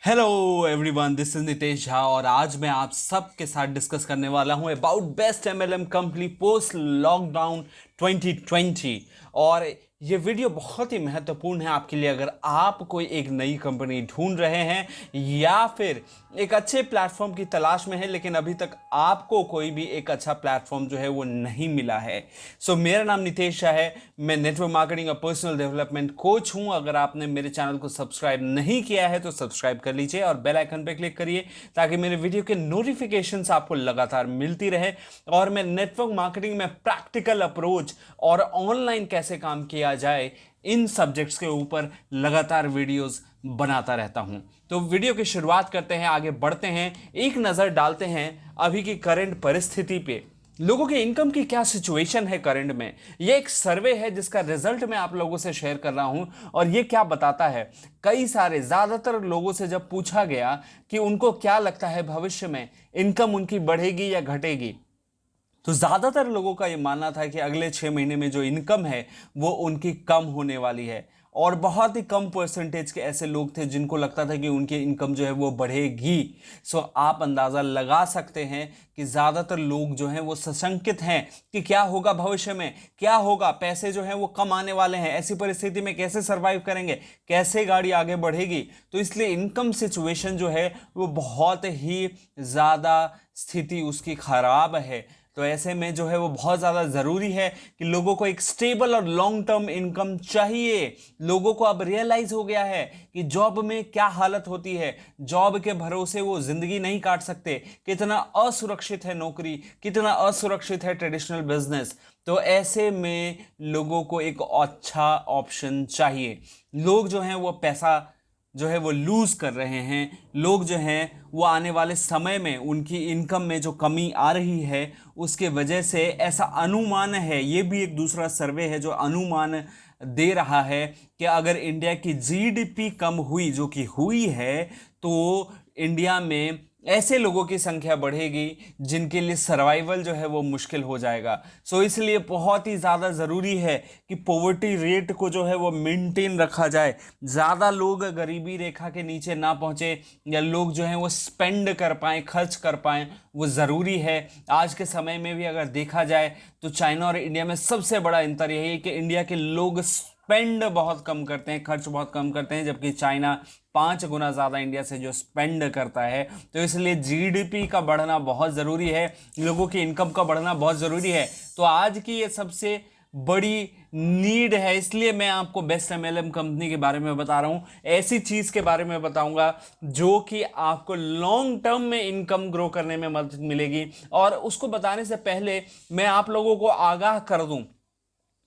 Hello everyone, this is Nitesh Jha और आज मैं आप सबके साथ डिस्कस करने वाला हूं about best MLM company post lockdown 2020। और ये वीडियो बहुत ही महत्वपूर्ण है आपके लिए अगर आप कोई एक नई कंपनी ढूंढ रहे हैं या फिर एक अच्छे प्लेटफॉर्म की तलाश में है लेकिन अभी तक आपको कोई भी एक अच्छा प्लेटफॉर्म जो है वो नहीं मिला है। मेरा नाम नितेश शाह है। मैं नेटवर्क मार्केटिंग और पर्सनल डेवलपमेंट कोच हूं। अगर आपने मेरे चैनल को सब्सक्राइब नहीं किया है तो सब्सक्राइब कर लीजिए और बेल आइकन पर क्लिक करिए ताकि मेरे वीडियो के नोटिफिकेशंस आपको लगातार मिलती रहे। और मैं नेटवर्क मार्केटिंग में प्रैक्टिकल अप्रोच और ऑनलाइन कैसे काम किया जाए इन सब्जेक्ट्स के ऊपर लगातार वीडियोस बनाता रहता हूं। तो वीडियो की शुरुआत करते हैं, आगे बढ़ते हैं, एक नजर डालते हैं अभी की करंट परिस्थिति पे। लोगों के इनकम की क्या सिचुएशन है करंट में। ये एक सर्वे है जिसका रिजल्ट मैं आप लोगों से शेयर कर रहा हूं और ये क्या बताता है, कई सारे ज्यादातर लोगों से जब पूछा गया कि उनको क्या लगता है भविष्य में इनकम उनकी बढ़ेगी या घटेगी, तो ज्यादातर लोगों का यह मानना था कि अगले 6 महीने में जो इनकम है वो उनकी कम होने वाली है। और बहुत ही कम परसेंटेज के ऐसे लोग थे जिनको लगता था कि उनकी इनकम जो है वो बढ़ेगी। आप अंदाजा लगा सकते हैं कि ज्यादातर लोग जो हैं वो सशंकित हैं कि क्या होगा भविष्य में, क्या होगा, पैसे जो हैं वो कम आने वाले हैं, ऐसी परिस्थिति में कैसे सरवाइव करेंगे, कैसे गाड़ी आगे बढ़ेगी। तो इसलिए इनकम सिचुएशन जो है वो बहुत ही ज्यादा स्थिति उसकी खराब है। तो ऐसे में जो है वो बहुत ज़्यादा ज़रूरी है कि लोगों को एक स्टेबल और लॉन्ग टर्म इनकम चाहिए। लोगों को अब रियलाइज हो गया है कि जॉब में क्या हालत होती है, जॉब के भरोसे वो ज़िंदगी नहीं काट सकते, कितना असुरक्षित है नौकरी, कितना असुरक्षित है ट्रेडिशनल बिजनेस। तो ऐसे में लोगों को एक अच्छा ऑप्शन चाहिए। लोग जो हैं वो पैसा जो है वो लूज कर रहे हैं। लोग जो हैं वो आने वाले समय में उनकी इनकम में जो कमी आ रही है उसके वजह से ऐसा अनुमान है, ये भी एक दूसरा सर्वे है जो अनुमान दे रहा है कि अगर इंडिया की जीडीपी कम हुई, जो कि हुई है, तो इंडिया में ऐसे लोगों की संख्या बढ़ेगी जिनके लिए सर्वाइवल जो है वो मुश्किल हो जाएगा। इसलिए बहुत ही ज़्यादा ज़रूरी है कि पॉवर्टी रेट को जो है वो मेंटेन रखा जाए, ज़्यादा लोग गरीबी रेखा के नीचे ना पहुँचे या लोग जो हैं वो स्पेंड कर पाएँ, खर्च कर पाएँ, वो ज़रूरी है। आज के समय में भी अगर देखा जाए तो चाइना और इंडिया में सबसे बड़ा अंतर यही है कि इंडिया के लोग स्पेंड बहुत कम करते हैं, खर्च बहुत कम करते हैं, जबकि चाइना 5 गुना ज़्यादा इंडिया से जो स्पेंड करता है। तो इसलिए जीडीपी का बढ़ना बहुत ज़रूरी है, लोगों की इनकम का बढ़ना बहुत ज़रूरी है। तो आज की ये सबसे बड़ी नीड है, इसलिए मैं आपको बेस्ट एमएलएम कंपनी के बारे में बता रहा हूँ। ऐसी चीज़ के बारे में बताऊंगा जो कि आपको लॉन्ग टर्म में इनकम ग्रो करने में मदद मिलेगी। और उसको बताने से पहले मैं आप लोगों को आगाह कर दूं,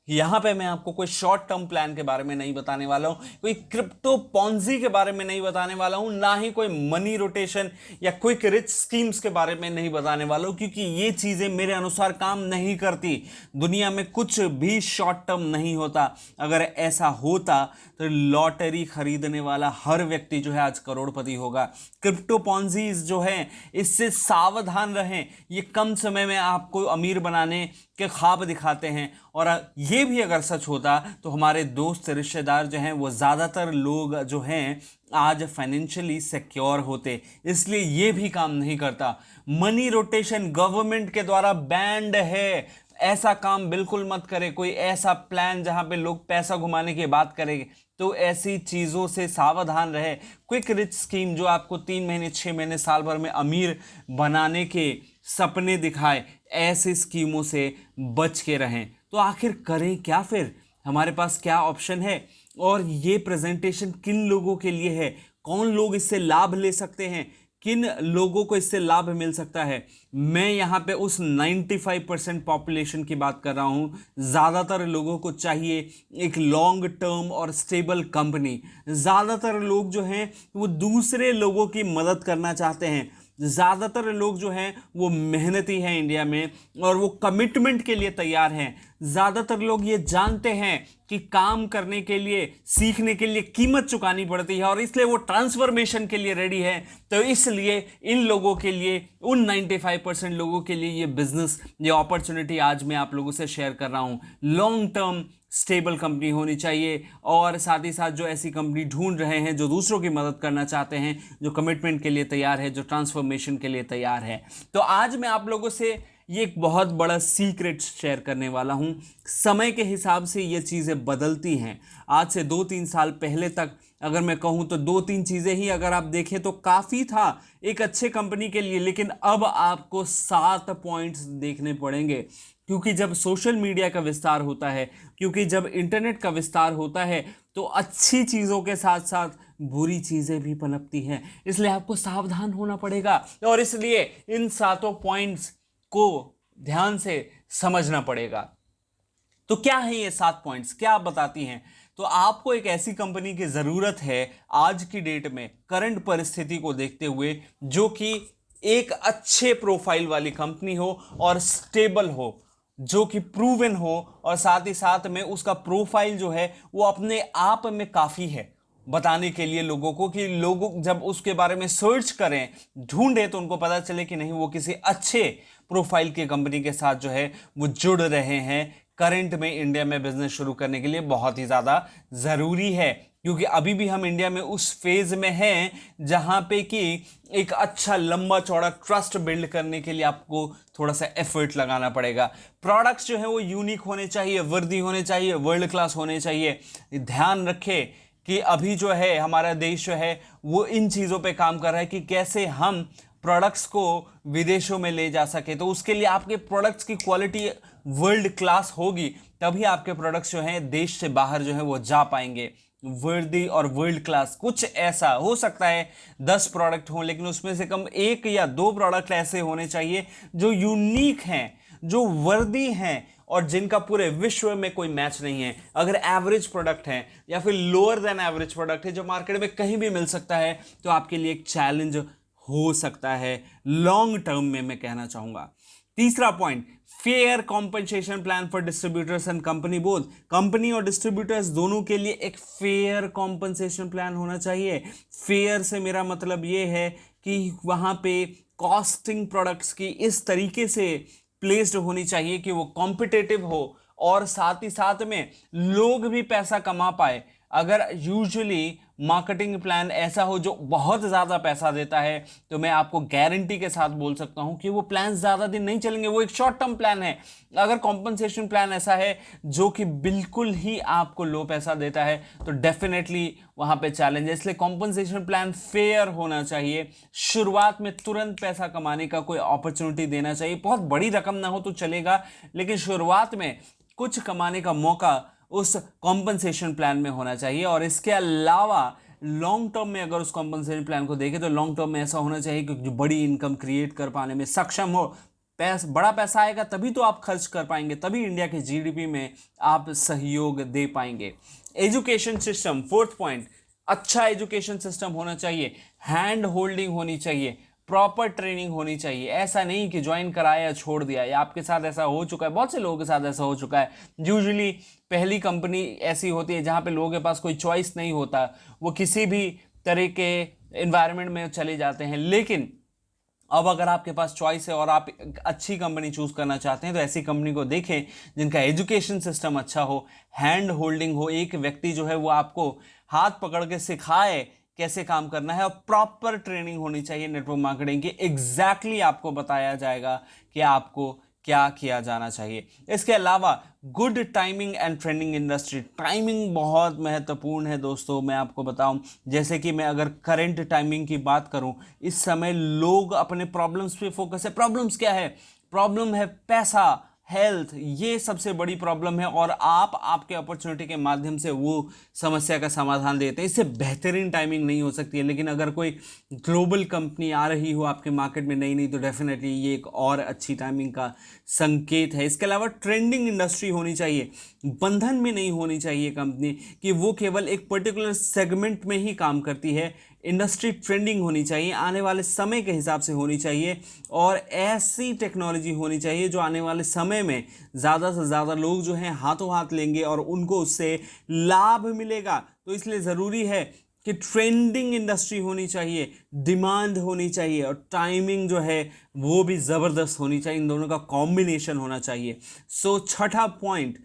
यहां पे मैं आपको कोई शॉर्ट टर्म प्लान के बारे में नहीं बताने वाला हूं, कोई क्रिप्टो पॉन्जी के बारे में नहीं बताने वाला हूं, ना ही कोई मनी रोटेशन या क्विक रिच स्कीम्स के बारे में नहीं बताने वाला हूं, क्योंकि ये चीजें मेरे अनुसार काम नहीं करती। दुनिया में कुछ भी शॉर्ट टर्म नहीं होता। अगर ऐसा होता तो लॉटरी खरीदने वाला हर व्यक्ति जो है आज करोड़पति होगा। क्रिप्टो पॉन्जीज जो है इससे सावधान रहें, ये कम समय में आपको अमीर बनाने के ख्वाब दिखाते हैं। और ये भी अगर सच होता तो हमारे दोस्त रिश्तेदार जो हैं वो ज़्यादातर लोग जो हैं आज फाइनेंशियली सिक्योर होते, इसलिए ये भी काम नहीं करता। मनी रोटेशन गवर्नमेंट के द्वारा बैंड है, ऐसा काम बिल्कुल मत करें। कोई ऐसा प्लान जहां पे लोग पैसा घुमाने की बात करेंगे तो ऐसी चीज़ों से सावधान रहे। क्विक रिच स्कीम जो आपको 3 महीने 6 महीने साल भर में अमीर बनाने के सपने दिखाए, ऐसी स्कीमों से बच के रहें। तो आखिर करें क्या फिर, हमारे पास क्या ऑप्शन है और ये प्रेजेंटेशन किन लोगों के लिए है, कौन लोग इससे लाभ ले सकते हैं, किन लोगों को इससे लाभ मिल सकता है। मैं यहाँ पे उस 95% पॉपुलेशन की बात कर रहा हूँ। ज़्यादातर लोगों को चाहिए एक लॉन्ग टर्म और स्टेबल कंपनी। ज़्यादातर लोग जो हैं वो दूसरे लोगों की मदद करना चाहते हैं। ज़्यादातर लोग जो हैं वो मेहनती हैं इंडिया में और वो कमिटमेंट के लिए तैयार हैं। ज़्यादातर लोग ये जानते हैं कि काम करने के लिए, सीखने के लिए कीमत चुकानी पड़ती है और इसलिए वो ट्रांसफॉर्मेशन के लिए रेडी है। तो इसलिए इन लोगों के लिए, उन 95% लोगों के लिए ये बिजनेस, ये अपॉर्चुनिटी आज मैं आप लोगों से शेयर कर रहा हूँ। लॉन्ग टर्म स्टेबल कंपनी होनी चाहिए, और साथ ही साथ जो ऐसी कंपनी ढूंढ रहे हैं जो दूसरों की मदद करना चाहते हैं, जो कमिटमेंट के लिए तैयार है, जो ट्रांसफॉर्मेशन के लिए तैयार है। तो आज मैं आप लोगों से ये एक बहुत बड़ा सीक्रेट शेयर करने वाला हूँ। समय के हिसाब से ये चीज़ें बदलती हैं। आज से 2-3 साल पहले तक अगर मैं कहूँ तो 2-3 चीज़ें ही अगर आप देखें तो काफ़ी था एक अच्छे कंपनी के लिए, लेकिन अब आपको 7 पॉइंट्स देखने पड़ेंगे, क्योंकि जब सोशल मीडिया का विस्तार होता है, क्योंकि जब इंटरनेट का विस्तार होता है, तो अच्छी चीज़ों के साथ साथ बुरी चीज़ें भी पनपती हैं। इसलिए आपको सावधान होना पड़ेगा, और इसलिए इन 7 पॉइंट्स को ध्यान से समझना पड़ेगा। तो क्या है ये 7 पॉइंट्स, क्या आप बताती हैं? तो आपको एक ऐसी कंपनी की ज़रूरत है आज की डेट में, करंट परिस्थिति को देखते हुए, जो कि एक अच्छे प्रोफाइल वाली कंपनी हो और स्टेबल हो, जो कि प्रूवन हो, और साथ ही साथ में उसका प्रोफाइल जो है वो अपने आप में काफ़ी है बताने के लिए लोगों को, कि लोग जब उसके बारे में सर्च करें, ढूंढें, तो उनको पता चले कि नहीं, वो किसी अच्छे प्रोफाइल की कंपनी के साथ जो है वो जुड़ रहे हैं। करंट में इंडिया में बिजनेस शुरू करने के लिए बहुत ही ज़्यादा ज़रूरी है, क्योंकि अभी भी हम इंडिया में उस फेज़ में हैं जहां पे कि एक अच्छा लंबा चौड़ा ट्रस्ट बिल्ड करने के लिए आपको थोड़ा सा एफर्ट लगाना पड़ेगा। प्रोडक्ट्स जो है वो यूनिक होने चाहिए, वर्दी होने चाहिए, वर्ल्ड क्लास होने चाहिए। ध्यान रखें कि अभी जो है हमारा देश जो है वो इन चीज़ों पे काम कर रहा है कि कैसे हम प्रोडक्ट्स को विदेशों में ले जा सके। तो उसके लिए आपके प्रोडक्ट्स की क्वालिटी वर्ल्ड क्लास होगी, तभी आपके प्रोडक्ट्स जो हैं देश से बाहर जो है वो जा पाएंगे। वर्दी और वर्ल्ड क्लास, कुछ ऐसा हो सकता है 10 प्रोडक्ट हों, लेकिन उसमें से कम 1 या 2 प्रोडक्ट ऐसे होने चाहिए जो यूनिक हैं, जो वर्दी हैं, और जिनका पूरे विश्व में कोई मैच नहीं है। अगर एवरेज प्रोडक्ट है या फिर लोअर देन एवरेज प्रोडक्ट है जो मार्केट में कहीं भी मिल सकता है, तो आपके लिए एक चैलेंज हो सकता है लॉन्ग टर्म में, मैं कहना चाहूंगा। तीसरा point, fair compensation plan for distributors and company both. Company और डिस्ट्रीब्यूटर्स दोनों के लिए एक फेयर कॉम्पनसेशन प्लान होना चाहिए। फेयर से मेरा मतलब ये है कि वहां पे कॉस्टिंग प्रोडक्ट्स की इस तरीके से प्लेस्ड होनी चाहिए कि वो कॉम्पिटिटिव हो, और साथ ही साथ में लोग भी पैसा कमा पाए। अगर यूजुअली मार्केटिंग प्लान ऐसा हो जो बहुत ज़्यादा पैसा देता है, तो मैं आपको गारंटी के साथ बोल सकता हूं कि वो प्लान ज़्यादा दिन नहीं चलेंगे, वो एक शॉर्ट टर्म प्लान है। अगर कॉम्पनसेशन प्लान ऐसा है जो कि बिल्कुल ही आपको लो पैसा देता है, तो डेफिनेटली वहां पे चैलेंज है। इसलिए कॉम्पनसेशन प्लान फेयर होना चाहिए। शुरुआत में तुरंत पैसा कमाने का कोई अपॉर्चुनिटी देना चाहिए। बहुत बड़ी रकम ना हो तो चलेगा, लेकिन शुरुआत में कुछ कमाने का मौका उस कॉम्पनसेशन प्लान में होना चाहिए। और इसके अलावा लॉन्ग टर्म में अगर उस कॉम्पनसेशन प्लान को देखें, तो लॉन्ग टर्म में ऐसा होना चाहिए कि जो बड़ी इनकम क्रिएट कर पाने में सक्षम हो। बड़ा पैसा आएगा तभी तो आप खर्च कर पाएंगे, तभी इंडिया के जीडीपी में आप सहयोग दे पाएंगे। एजुकेशन सिस्टम, फोर्थ पॉइंट, अच्छा एजुकेशन सिस्टम होना चाहिए। हैंड होल्डिंग होनी चाहिए, प्रॉपर ट्रेनिंग होनी चाहिए। ऐसा नहीं कि ज्वाइन कराया छोड़ दिया, या आपके साथ ऐसा हो चुका है, बहुत से लोगों के साथ ऐसा हो चुका है। यूजुअली पहली कंपनी ऐसी होती है जहां पे लोगों के पास कोई चॉइस नहीं होता, वो किसी भी तरह के एनवायरनमेंट में चले जाते हैं। लेकिन अब अगर आपके पास चॉइस है और आप अच्छी कंपनी चूज करना चाहते हैं, तो ऐसी कंपनी को देखें जिनका एजुकेशन सिस्टम अच्छा हो, हैंड होल्डिंग हो, एक व्यक्ति जो है वो आपको हाथ पकड़ के सिखाए कैसे काम करना है, और प्रॉपर ट्रेनिंग होनी चाहिए नेटवर्क मार्केटिंग की। एग्जैक्टली आपको बताया जाएगा कि आपको क्या किया जाना चाहिए। इसके अलावा good timing and trending industry. Timing बहुत महत्वपूर्ण है दोस्तों। मैं आपको बताऊं, जैसे कि मैं अगर करंट टाइमिंग की बात करूं, इस समय लोग अपने प्रॉब्लम्स पे फोकस है। प्रॉब्लम्स क्या है? प्रॉब्लम है पैसा, हेल्थ, ये सबसे बड़ी प्रॉब्लम है, और आप आपके अपॉर्चुनिटी के माध्यम से वो समस्या का समाधान देते हैं। इससे बेहतरीन टाइमिंग नहीं हो सकती है। लेकिन अगर कोई ग्लोबल कंपनी आ रही हो आपके मार्केट में नई नई, तो डेफिनेटली ये एक और अच्छी टाइमिंग का संकेत है। इसके अलावा ट्रेंडिंग इंडस्ट्री होनी चाहिए। बंधन में नहीं होनी चाहिए कंपनी कि वो केवल एक पर्टिकुलर सेगमेंट में ही काम करती है। इंडस्ट्री ट्रेंडिंग होनी चाहिए, आने वाले समय के हिसाब से होनी चाहिए, और ऐसी टेक्नोलॉजी होनी चाहिए जो आने वाले समय में ज़्यादा से ज़्यादा लोग जो हैं हाथों हाथ लेंगे और उनको उससे लाभ मिलेगा। तो इसलिए ज़रूरी है कि ट्रेंडिंग इंडस्ट्री होनी चाहिए, डिमांड होनी चाहिए, और टाइमिंग जो है वो भी ज़बरदस्त होनी चाहिए। इन दोनों का कॉम्बिनेशन होना चाहिए। सो छठा पॉइंट,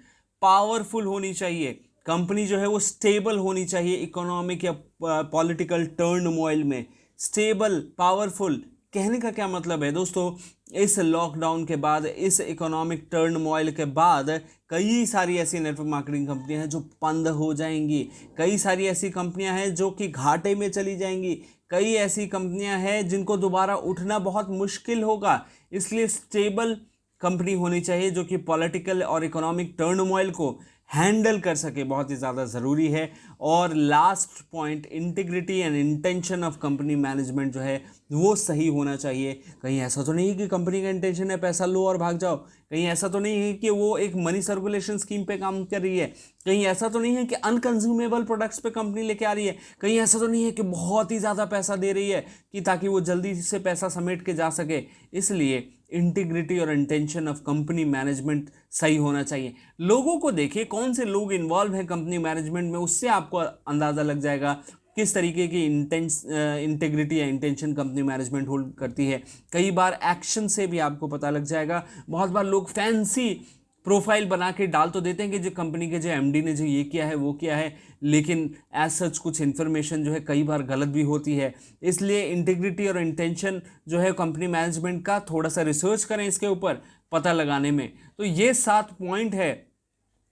पावरफुल होनी चाहिए, कंपनी जो है वो स्टेबल होनी चाहिए इकोनॉमिक या पॉलिटिकल टर्मोइल में। स्टेबल, पावरफुल कहने का क्या मतलब है दोस्तों, इस लॉकडाउन के बाद, इस इकोनॉमिक टर्मोइल के बाद कई सारी ऐसी नेटवर्क मार्केटिंग कंपनियां हैं जो बंद हो जाएंगी, कई सारी ऐसी कंपनियां हैं जो कि घाटे में चली जाएंगी, कई ऐसी कंपनियां हैं जिनको दोबारा उठना बहुत मुश्किल होगा। इसलिए स्टेबल कंपनी होनी चाहिए जो कि पॉलिटिकल और इकोनॉमिक टर्मोइल को हैंडल कर सके, बहुत ही ज़्यादा ज़रूरी है। और last point, integrity and intention of company management जो है वो सही होना चाहिए। कहीं ऐसा तो नहीं है कि कंपनी का इंटेंशन है पैसा लो और भाग जाओ, कहीं ऐसा तो नहीं है कि वो एक मनी सर्कुलेशन स्कीम पे काम कर रही है, कहीं ऐसा तो नहीं है कि अनकंज्यूमेबल प्रोडक्ट्स पे कंपनी लेके आ रही है, कहीं ऐसा तो नहीं है कि बहुत ही ज़्यादा पैसा दे रही है कि ताकि वो जल्दी से पैसा समेट के जा सके। इसलिए इंटीग्रिटी और इंटेंशन ऑफ कंपनी मैनेजमेंट सही होना चाहिए। लोगों को देखिए, कौन से लोग इन्वॉल्व हैं कंपनी मैनेजमेंट में, उससे आपको अंदाज़ा लग जाएगा किस तरीके की इंटेग्रिटी या इंटेंशन कंपनी मैनेजमेंट होल्ड करती है। कई बार एक्शन से भी आपको पता लग जाएगा। बहुत बार लोग फैंसी प्रोफाइल बना के डाल तो देते हैं कि जो कंपनी के जो एमडी ने जो ये किया है वो किया है, लेकिन एज सच कुछ इन्फॉर्मेशन जो है कई बार गलत भी होती है। इसलिए इंटीग्रिटी और इंटेंशन जो है कंपनी मैनेजमेंट का, थोड़ा सा रिसर्च करें इसके ऊपर पता लगाने में। तो ये 7 पॉइंट है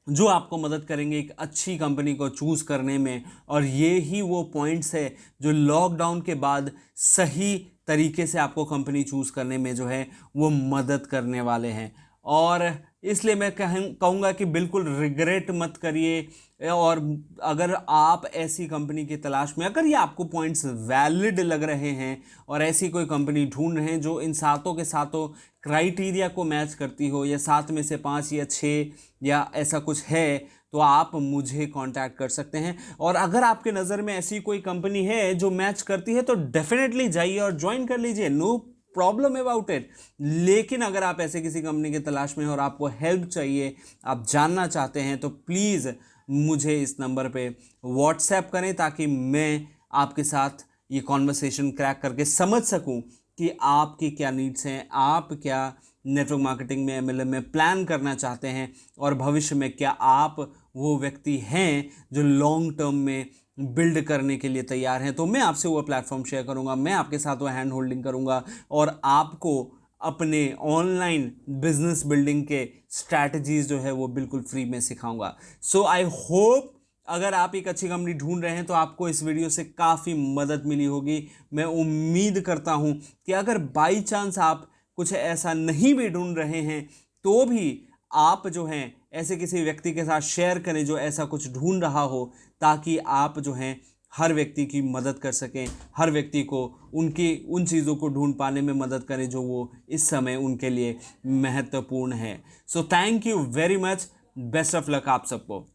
जो आपको मदद करेंगे एक अच्छी कंपनी को चूज करने में, और ये ही वो पॉइंट्स है जो लॉकडाउन के बाद सही तरीके से आपको कंपनी चूज करने में जो है वो मदद करने वाले हैं। और इसलिए मैं कहूँगा कि बिल्कुल रिग्रेट मत करिए, और अगर आप ऐसी कंपनी की तलाश में, अगर ये आपको पॉइंट्स वैलिड लग रहे हैं और ऐसी कोई कंपनी ढूंढ रहे हैं जो इन सातों के सातों क्राइटेरिया को मैच करती हो, या 7 में से 5 या 6 या ऐसा कुछ है, तो आप मुझे कांटेक्ट कर सकते हैं। और अगर आपके नज़र में ऐसी कोई कंपनी है जो मैच करती है तो डेफिनेटली जाइए और ज्वाइन कर लीजिए, नो प्रॉब्लम अबाउट इट। लेकिन अगर आप ऐसे किसी कंपनी की तलाश में हो और आपको हेल्प चाहिए, आप जानना चाहते हैं, तो प्लीज़ मुझे इस नंबर पे व्हाट्सएप करें ताकि मैं आपके साथ ये कॉन्वर्सेशन क्रैक करके समझ सकूं कि आपकी क्या नीड्स हैं, आप क्या नेटवर्क मार्केटिंग में, एमएलएम में प्लान करना चाहते हैं, और भविष्य में क्या आप वो व्यक्ति हैं जो लॉन्ग टर्म में बिल्ड करने के लिए तैयार हैं। तो मैं आपसे वो प्लेटफॉर्म शेयर करूंगा, मैं आपके साथ वो हैंड होल्डिंग करूंगा और आपको अपने ऑनलाइन बिजनेस बिल्डिंग के स्ट्रैटेजीज जो है वो बिल्कुल फ्री में सिखाऊंगा। सो आई होप अगर आप एक अच्छी कंपनी ढूंढ रहे हैं तो आपको इस वीडियो से काफ़ी मदद मिली होगी। मैं उम्मीद करता हूं कि अगर बाई चांस आप कुछ ऐसा नहीं भी ढूंढ रहे हैं तो भी आप जो हैं ऐसे किसी व्यक्ति के साथ शेयर करें जो ऐसा कुछ ढूंढ रहा हो, ताकि आप जो हैं हर व्यक्ति की मदद कर सकें, हर व्यक्ति को उनकी उन चीज़ों को ढूंढ पाने में मदद करें जो वो इस समय उनके लिए महत्वपूर्ण है। So thank you very much, best of luck आप सबको।